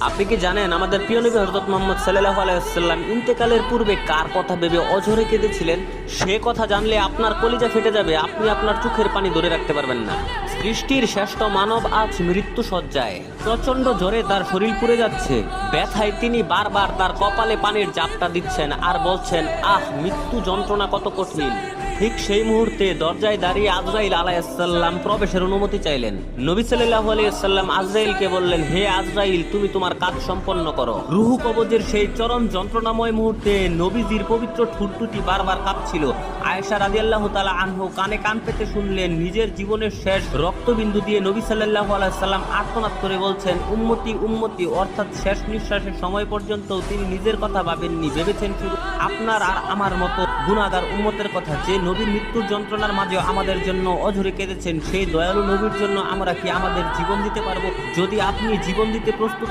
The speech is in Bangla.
আপনি কি জানেন আমাদের প্রিয় নবী হযরত মুহাম্মদ সাল্লাল্লাহু আলাইহি ওয়াসাল্লাম ইন্তেকালের পূর্বে কার কথা ভেবে অঝরে কেঁদেছিলেন? সে কথা জানলে আপনার কলিজা ফেটে যাবে, আপনি আপনার চোখের পানি ধরে রাখতে পারবেন না। সৃষ্টির শ্রেষ্ঠ মানব আজ মৃত্যু সজ্জায়, প্রচন্ড জ্বরে তার শরীর পুড়ে যাচ্ছে, ব্যথায় তিনি বারবার তার কপালে পানির জাপটা দিচ্ছেন আর বলছেন, আহ মৃত্যু যন্ত্রণা কত কঠিন। ঠিক সেই মুহূর্তে দরজায় দাঁড়িয়ে আজরাইল আলাইহিস সালাম প্রবেশের অনুমতি চাইলেন। নবী সাল্লাল্লাহু আলাইহি সাল্লাম আজরাইলকে বললেন, হে আজরাইল, তুমি তোমার কাজ সম্পন্ন করো। রূহ কবজের সেই চরম যন্ত্রণাময় মুহূর্তে নবীজির পবিত্র ঠোঁট দুটি বারবার কাঁপছিল। আয়েশা রাদিয়াল্লাহু তাআলা আনহু কানে কান পেতে শুনলেন, নিজের জীবনের শেষ রক্তবিন্দু দিয়ে নবী সাল্লাল্লাহু আলাইহি সাল্লাম আর্তনাদ করে বলছেন, উম্মতি উম্মতি, অর্থাৎ শেষ নিঃশ্বাসের সময় পর্যন্ত তিনি নিজের কথা ভাবেননি, ভেবেছেন শুধু আপনার আর আমার মতো গুনাহগার উম্মতের কথা, যে নবীর মৃত্যুর যন্ত্রণার মাঝে আমাদের জন্য অঝরে কেঁদেছেন। সেই দয়ালু নবীর জন্য আমরা কি আমাদের জীবন দিতে পারবো? যদি আপনি জীবন দিতে প্রস্তুত